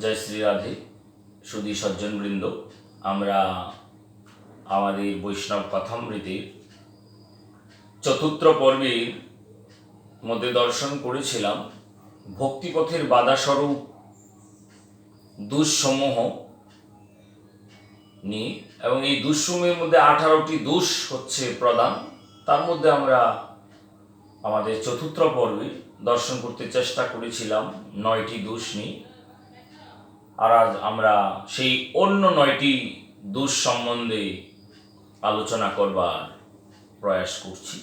জয় শ্রী রাধে। সুধী সজ্জনবৃন্দ, আমরা আমাদের বৈষ্ণব কথামৃতের চতুর্থ পর্বের মধ্যে দর্শন করেছিলাম ভক্তিপথের বাধাস্বরূপ দোষসমূহ নিয়ে, এবং এই দোষসমূহের মধ্যে 18টি দোষ হচ্ছে প্রধান। তার মধ্যে আমরা আমাদের চতুর্থ পর্বে দর্শন করতে চেষ্টা করেছিলাম 9টি দোষ নিয়ে, আর আজ আমরা সেই অন্য 9টি দোষ সম্বন্ধে আলোচনা করবার প্রয়াস করছি।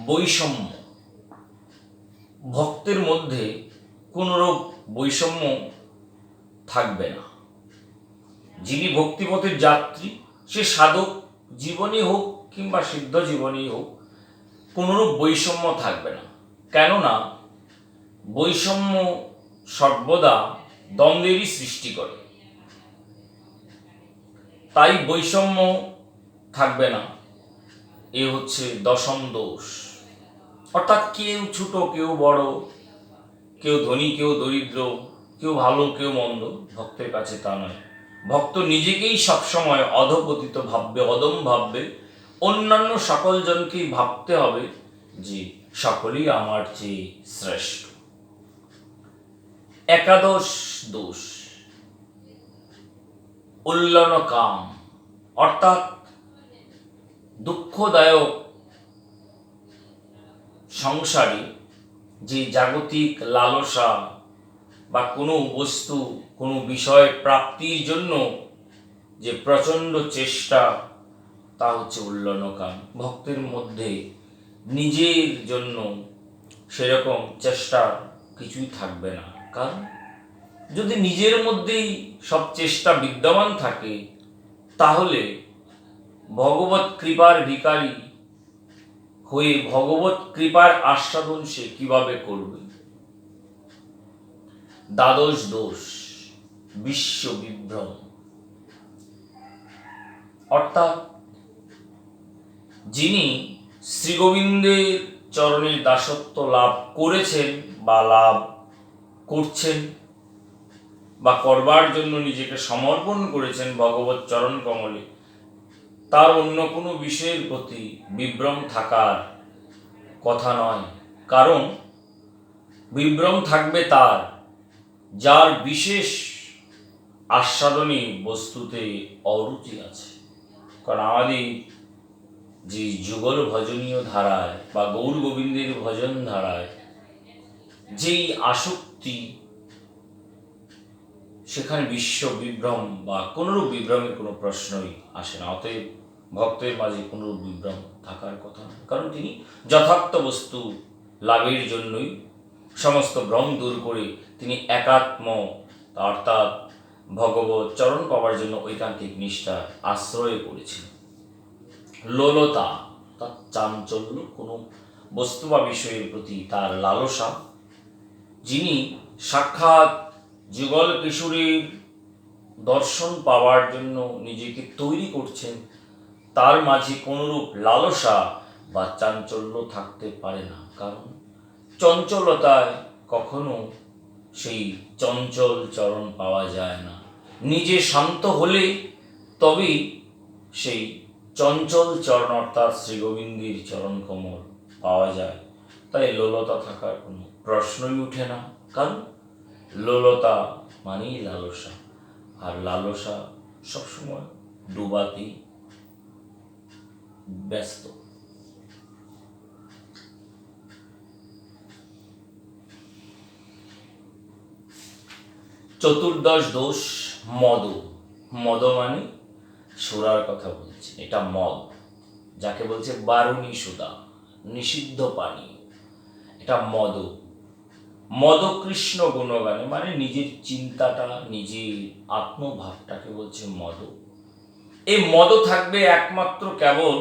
বৈষম্য, ভক্তের মধ্যে কোনরূপ বৈষম্য থাকবে না। যিনি ভক্তিপথের যাত্রী, সে সাধক জীবনই হোক কিংবা সিদ্ধ জীবনই হোক, কোনরূপ বৈষম্য থাকবে না। কেননা বৈষম্য সর্বদা দ্বন্দ্বেরই সৃষ্টি করে, তাই বৈষম্য থাকবে না। এ হচ্ছে দশম দোষ। অর্থাৎ কেউ ছোট কেউ বড়, কেউ ধনী কেউ দরিদ্র, কেউ ভালো কেউ মন্দ, ভক্তের কাছে তা নয়। ভক্ত নিজেকেই সবসময় অধপতিত ভাববে, অদম ভাববে। অন্যান্য সকল জনকেই ভাবতে হবে যে সকলেই আমার চেয়ে শ্রেষ্ঠ। একাদশ দোষ উল্লন কাম, অর্থাৎ দুঃখদায়ক সংসারে যে জাগতিক লালসা বা কোনো বস্তু কোনো বিষয় প্রাপ্তির জন্য যে প্রচণ্ড চেষ্টা, তা হচ্ছে উল্লনকাম। ভক্তের মধ্যে নিজের জন্য সেরকম চেষ্টা কিছুই থাকবে না। কারণ যদি নিজের মধ্যেই সব চেষ্টা বিদ্যমান থাকে, তাহলে ভগবত কৃপার ভিখারি হয়ে ভগবত কৃপার আস্বাদন সে কিভাবে করবে? দ্বাদশ দোষ বিশ্ব বিভ্রম, অর্থাৎ যিনি শ্রীগোবিন্দের চরণের দাসত্ব লাভ করেছেন বা লাভ করছেন বা করবার জন্য নিজেকে সমর্পণ করেছেন ভগবত চরণ কমলে, তার অন্য কোনো বিষয়ের প্রতি বিভ্রম থাকার কথা নয়। কারণ বিভ্রম থাকবে তার, যার বিশেষ আস্বাদনী বস্তুতে অরুচি আছে। কারণ আমাদের যে যুগল ভজনীয় ধারায় বা গৌর গোবিন্দের ভজন ধারায় যেই আসক্তি, সেখানে বিশ্ব বিভ্রম বা কোনরূপ বিভ্রমের কোনো প্রশ্নই আসে না। অতএব ভক্তের মাঝে কোনরূপ বিভ্রম থাকার কথা না, কারণ তিনি যথার্থ বস্তু লাভের জন্যই সমস্ত ভ্রম দূর করে তিনি একাত্ম, অর্থাৎ ভগবত চরণ পাওয়ার জন্য ঐকান্তিক নিষ্ঠা আশ্রয় করেছিলেন। লোলতা, তার চাঞ্চল্য, কোনো বস্তু বা বিষয়ের প্রতি তার লালসা। যিনি সাক্ষাৎ যুগল কিশোরীর দর্শন পাওয়ার জন্য নিজেকে তৈরি করছেন, তার মাঝে কোনরূপ লালসা বা চাঞ্চল্য থাকতে পারে না। কারণ চঞ্চলতায় কখনো সেই চঞ্চল চরণ পাওয়া যায় না। নিজে শান্ত হলে তবেই সেই চঞ্চল চরণ, অর্থাৎ শ্রীগোবিন্দের চরণ কমল পাওয়া যায়। তাই লোলতা থাকার কোনো প্রশ্নই উঠে না। কারণ লোলতা মানেই লালসা, আর লালসা সবসময় ডুবাতেই ব্যস্ত। চতুর্দশ দোষ মদ। মদ মানে সুরার কথা বলছি, এটা মদ, যাকে বলছে বারুণী সুধা, নিষিদ্ধ পানি, এটা মদ। মদ কৃষ্ণ গুণগানে, মানে নিজের চিন্তাটা, নিজের আত্মভাবটাকে বলছে মদ। এই মদ থাকবে একমাত্র কেবল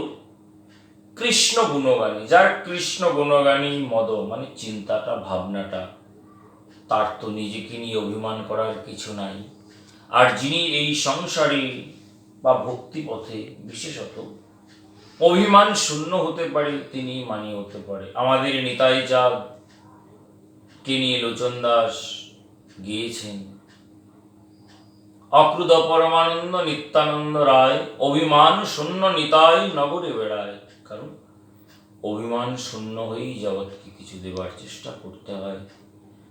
কৃষ্ণ গুণগানী। যার কৃষ্ণ গুণগানী মদ, মানে চিন্তাটা, ভাবনাটা, তার তো নিজেকে নিয়ে অভিমান করার কিছু নাই। আর যিনি এই সংসারে বা ভক্তিপথে বিশেষত অভিমান শূন্য হতে পারে, তিনি মানি হতে পারে। আমাদের নিতাই চাঁদ কে নিয়ে লোচন দাস গিয়েছেন অক্রুধ পরমানন্দ নিত্যানন্দ রায়, অভিমান শূন্য নিতাই নগরে বেড়ায়। কারণ অভিমান শূন্য হয়েই জগৎকে কিছু দেবার চেষ্টা করতে হয়।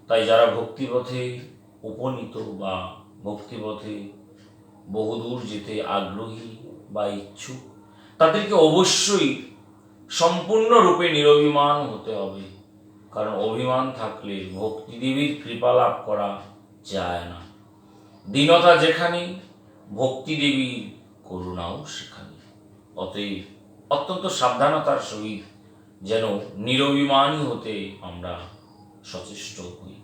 তাই যারা ভক্তিপথে উপনীত বা ভক্তিপথে বহুদূর যেতে আগ্রহী বা ইচ্ছুক, তাদেরকে অবশ্যই সম্পূর্ণরূপে নিরভিমান হতে হবে। কারণ অভিমান থাকলে ভক্তিদেবীর কৃপা লাভ করা যায় না। দীনতা যেখানে, ভক্তিদেবীর করুণাও সেখানে। অতএব অত্যন্ত সাবধানতার সহিত যেন নিরভিমানী হতে আমরা সচেষ্ট হই।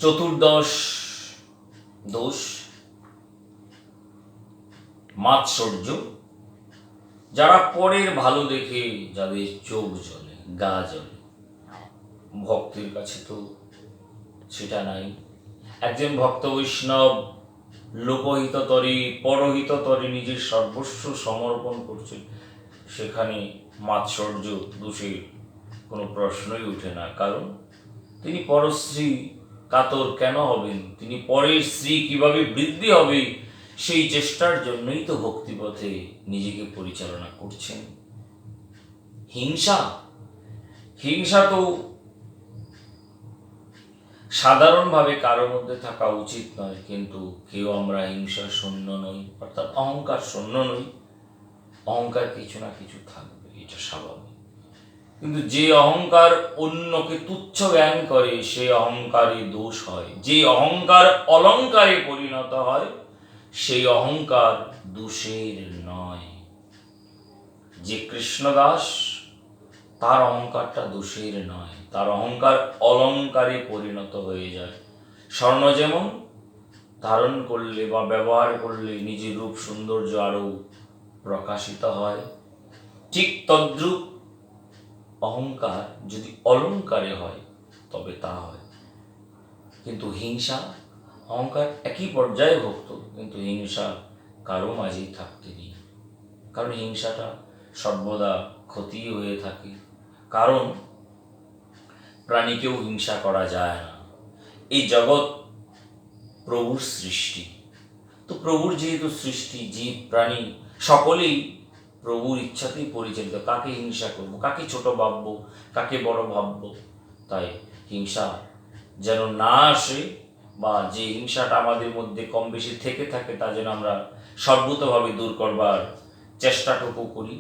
চতুর্দশ দোষ মাৎসর্য। যারা পরের ভালো দেখে যাদের চোখ জ্বলে, গা জ্বলে, ভক্তের কাছে তো সেটা নাই। একজন ভক্ত বৈষ্ণব লোকহিততরে পরহিততরে নিজের সর্বস্ব সমর্পণ করছেন, সেখানে মাৎসর্য দোষের কোনো প্রশ্নই ওঠে না। কারণ তিনি পরশ্রী কাতর কেন হবেন? তিনি পরের স্ত্রী কিভাবে বৃদ্ধি হবে সেই চেষ্টার জন্যই তো ভক্তিপথে নিজেকে পরিচালনা করছেন। হিংসা তো সাধারণভাবে কারোর মধ্যে থাকা উচিত নয়, কিন্তু কেউ আমরা হিংসা শূন্য নই, অর্থাৎ অহংকার শূন্য নই। অহংকার কিছু না কিছু থাকবে, এটা স্বাভাবিক। কিন্তু যে অহংকার অন্যকে তুচ্ছ জ্ঞান করে সেই অহংকারই দোষ হয়। যে অহংকার অলংকারে পরিণত হয় সেই অহংকার দোষের নয়। যে কৃষ্ণদাস, তার অহংকারটা দোষের নয়, তার অহংকার অলংকারে পরিণত হয়ে যায়। স্বর্ণ যেমন ধারণ করলে বা ব্যবহার করলে নিজের রূপ সৌন্দর্য আরও প্রকাশিত হয়, ঠিক তদ্রূপ অহংকার যদি অলংকারে হয় তবে তা হয়। কিন্তু হিংসা, অহংকার একই পর্যায়ে ভক্ত, কিন্তু হিংসা কারো মাঝেই থাকতে নেই। কারণ হিংসাটা সর্বদা ক্ষতি হয়ে থাকে। কারণ প্রাণীকেও হিংসা করা যায় না। এই জগৎ প্রভুর সৃষ্টি, তো প্রভুর যেহেতু সৃষ্টি, জীব প্রাণী সকলেই প্রভুর ইচ্ছাতেই পরিচালিত। কাকে হিংসা করব, কাকে ছোট ভাববো, কাকে বড় ভাববো? তাই হিংসা যেন না আসে, বা যে হিংসাটা আমাদের মধ্যে কম বেশি থেকে থাকে তা যেন আমরা সর্বতভাবে দূর করবার চেষ্টাটুকু করি।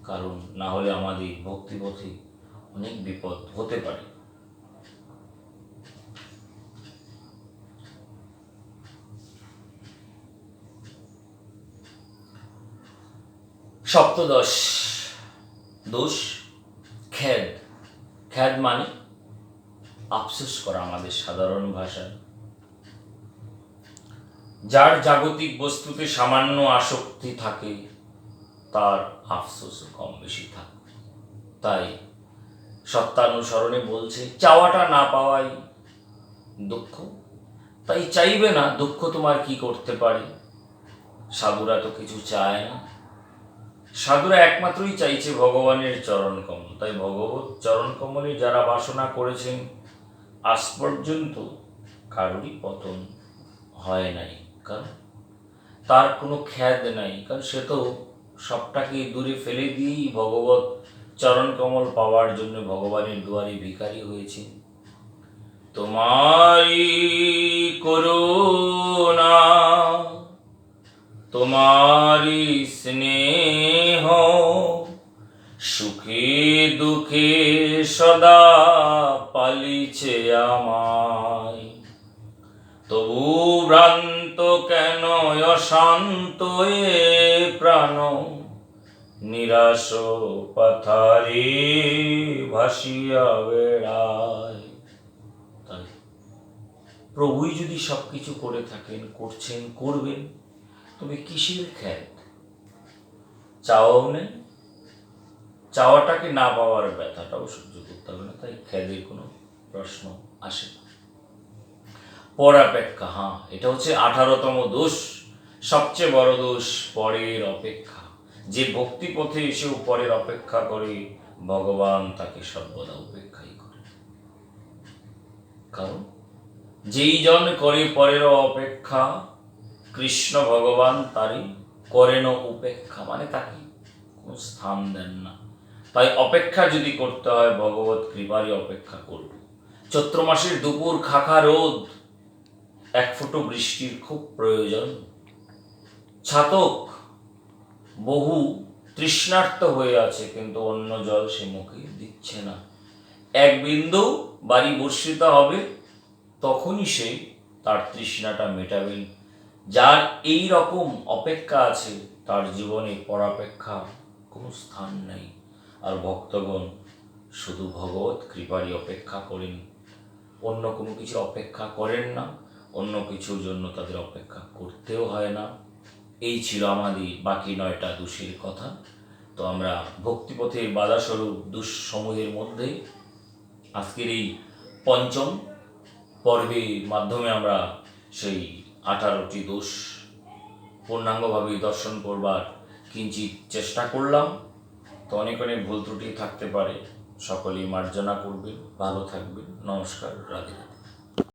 কারণ না হলে আমাদের ভক্তিপথে অনেক বিপদ হতে পারে। সপ্তদশ দোষ খেদ। খেদ মানে আফসোস করা আমাদের সাধারণ ভাষায়। যার জাগতিক বস্তুতে সামান্য আসক্তি থাকে তার আফসোস কম বেশি থাকে। তাই সত্যানুসরণে বলছে, চাওয়াটা না পাওয়াই দুঃখ। তাই চাইবে না, দুঃখ তোমার কি করতে পারে? সাধুরা তো কিছু চায় না, সাধুরা একমাত্রই চাইছে ভগবানের চরণ কমল। তাই ভগবত চরণ কমলে যারা বাসনা করেছেন আজ পর্যন্ত কারোরই পতন হয় নাই। কারণ তার কোনো খ্যাদ নাই, কারণ সে তো সবটাকে দূরে ফেলে দিয়েই ভগবত চরণ কমল পাওয়ার জন্য ভগবানের দুয়ারে ভিখারি হয়েছে। তোমারি করুণা, তোমারি স্নেহ, সুখে দুঃখে সদা পালিছে আমায়। তবু ভ্রান্ত কেন অশান্ত এ প্রাণ, নিরাশ পাথারে ভাসিয়া বেড়ায়। তাই প্রভুই যদি সবকিছু করে থাকেন, করছেন, করবেন, তবে কিসের খ্যাত? চাওয়াও নেই, চাওয়াটাকে না পাওয়ার ব্যথাটাও সহ্য করতে হবে না। তাই খ্যাদের কোনো প্রশ্ন আসে না। পরাপেক্ষা, এটা হচ্ছে 18তম দোষ, সবচেয়ে বড় দোষ, পরের অপেক্ষা। যে ভক্তি পথে এসেও পরের অপেক্ষা করে, ভগবান তাকে সর্বদা উপেক্ষাই করে। কারণ যেই জন করে পরের অপেক্ষা, কৃষ্ণ ভগবান তারই করেন উপেক্ষা, মানে তাকে কোনো স্থান দেন না। তাই অপেক্ষা যদি করতে হয় ভগবত কৃপারই অপেক্ষা করব। চৈত্র মাসের দুপুর খাখা রোদ, এক ফোঁটো বৃষ্টির খুব প্রয়োজন। ছাতক বহু তৃষ্ণার্ত হয়ে আছে, কিন্তু অন্য জল সে মুখে দিচ্ছে না। এক বিন্দু বাড়ি বর্ষিত হবে, তখনই সে তার তৃষ্ণাটা মেটাবেন। যার এই রকম অপেক্ষা আছে তার জীবনে পরাপেক্ষা কোনো স্থান নেই। আর ভক্তগণ শুধু ভগবত কৃপারই অপেক্ষা করেন, অন্য কোনো কিছু অপেক্ষা করেন না, অন্য কিছুর জন্য তাদের অপেক্ষা করতেও হয় না। এই ছিল আমাদের বাকি 9টা দোষের কথা। তো আমরা ভক্তিপথের বাধাস্বরূপ দুঃসমূহের মধ্যে আজকের এই পঞ্চম পর্বের মাধ্যমে আমরা সেই 18টি দোষ পূর্ণাঙ্গভাবে দর্শন করবার কিঞ্চিত চেষ্টা করলাম। তো অনেক অনেক ভুল ত্রুটি থাকতে পারে, সকলেই মার্জনা করবেন, ভালো থাকবেন। নমস্কার, রাধে রাধে।